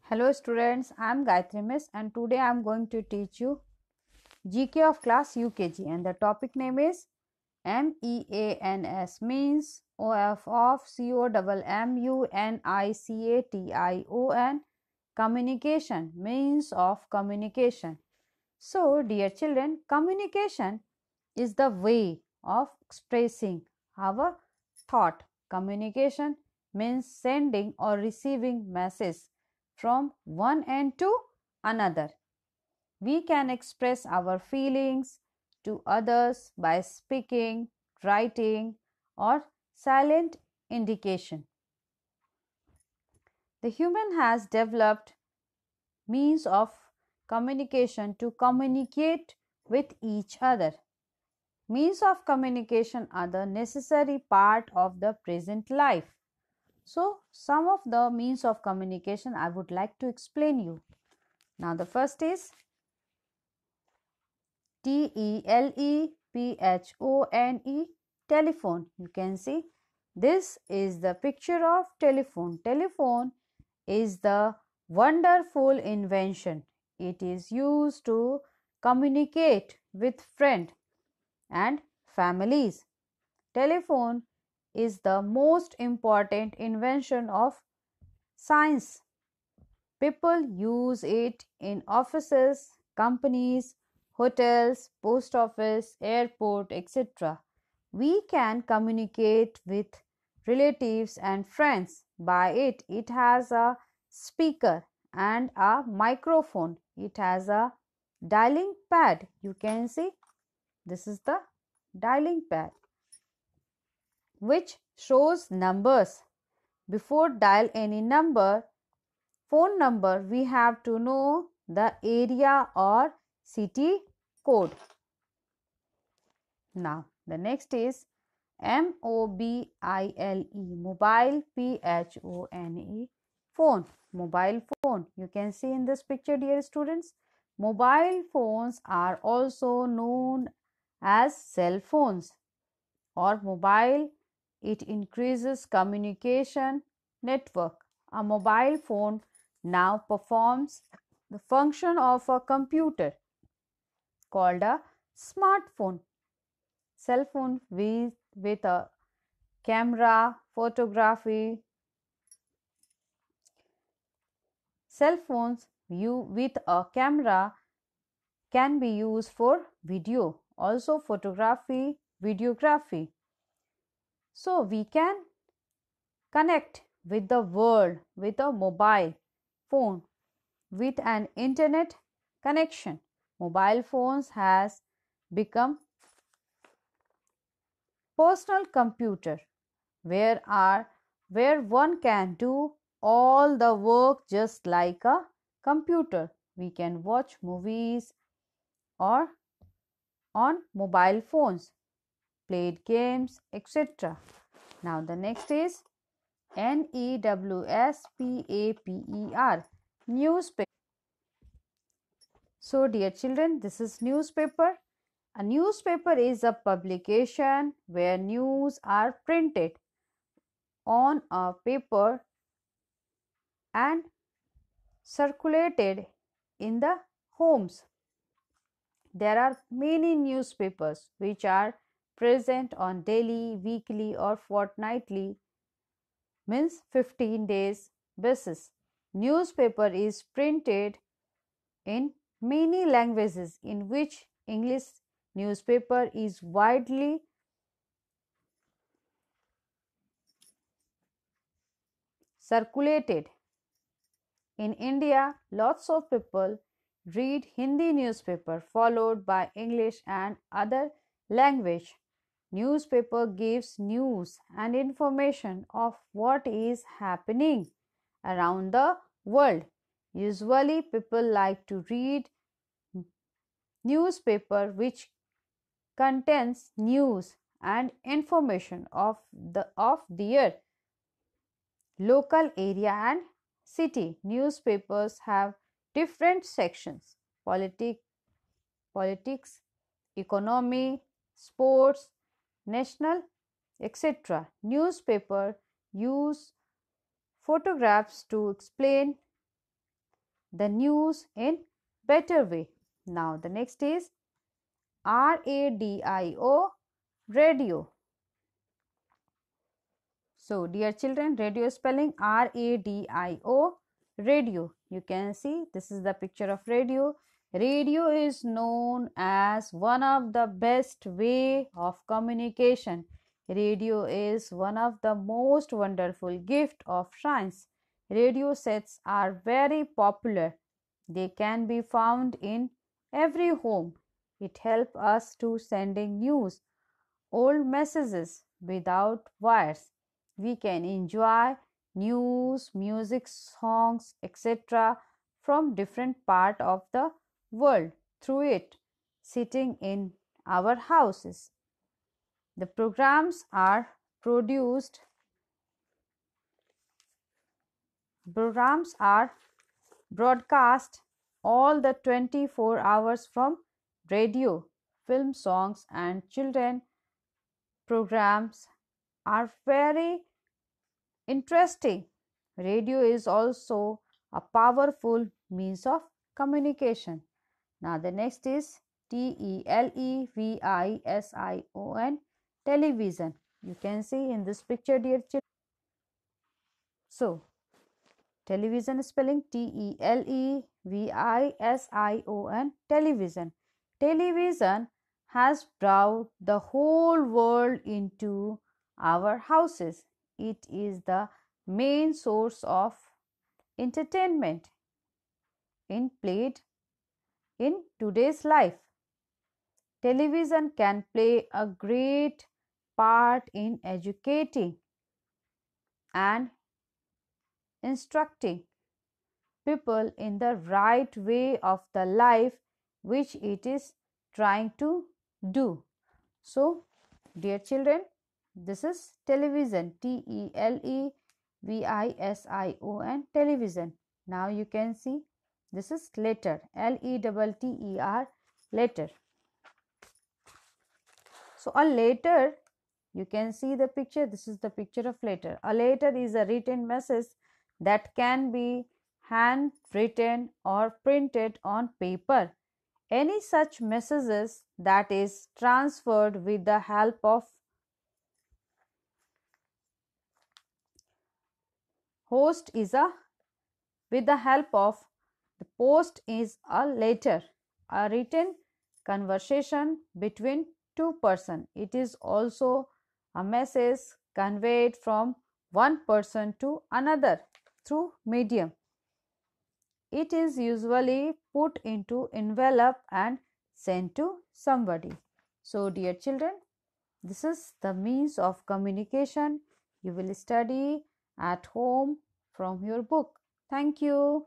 Hello students, I am Gayatri Miss and today I am going to teach you GK of class UKG and the topic name is MEANS means OF of COMMUNICATION communication means of communication. So dear children, communication is the way of expressing our thought. Communication means sending or receiving message from one end to another. We can express our feelings to others by speaking, writing, or silent indication. The human has developed means of communication to communicate with each other. Means of communication are the necessary part of the present life. So, some of the means of communication I would like to explain you. Now, the first is TELEPHONE, telephone. You can see this is the picture of telephone. Telephone is the wonderful invention. It is used to communicate with friends and families. Telephone is the most important invention of science. People use it in offices, companies, hotels, post office, airport, etc. We can communicate with relatives and friends by it. It has a speaker and a microphone. It has a dialing pad. You can see this is the dialing pad which shows numbers. Before dial any phone number, we have to know the area or city code. Now, the next is MOBILE, mobile, PHONE, phone, mobile phone. You can see in this picture, dear students, mobile phones are also known as cell phones or mobile. It increases communication network. A mobile phone now performs the function of a computer called a smartphone. Cell phone with a camera, photography. Cell phones with a camera can be used for video, also photography, videography. So we can connect with the world with a mobile phone with an internet connection. Mobile phones has become personal computer where one can do all the work just like a computer. We can watch movies or on mobile phones, played games, etc. Now the next is NEWSPAPER, newspaper. So dear children, this is newspaper. A newspaper is a publication where news are printed on a paper and circulated in the homes. There are many newspapers which are present on daily, weekly or fortnightly, means 15 days basis. Newspaper is printed in many languages in which English newspaper is widely circulated. In India, lots of people read Hindi newspaper followed by English and other language. Newspaper gives news and information of what is happening around the world. Usually people like to read newspaper which contains news and information of their local area and city. Newspapers have different sections: politics, economy, sports, national, etc. Newspaper use photographs to explain the news in better way. Now the next is radio, radio. So dear children, radio spelling radio, radio. You can see this is the picture of radio. Radio is known as one of the best way of communication. Radio is one of the most wonderful gift of science. Radio sets are very popular. They can be found in every home. It helps us to sending news, old messages without wires. We can enjoy news, music, songs, etc. from different part of the world through it, sitting in our houses. The programs are broadcast all the 24 hours from radio. Film, songs and children programs are very interesting. Radio is also a powerful means of communication. Now the next is television, television. You can see in this picture, dear children. So television spelling television, television. Television has brought the whole world into our houses. It is the main source of entertainment in played in today's life. Television can play a great part in educating and instructing people in the right way of the life which it is trying to do. So, dear children, this is television, television, television. Now you can see this is letter, letter, letter. So a letter, you can see the picture, this is the picture of letter. A letter is a written message that can be handwritten or printed on paper. Any such messages that is transferred with the help of post is a letter, a written conversation between two persons. It is also a message conveyed from one person to another through medium. It is usually put into envelope and sent to somebody. So dear children, this is the means of communication you will study at home from your book. Thank you.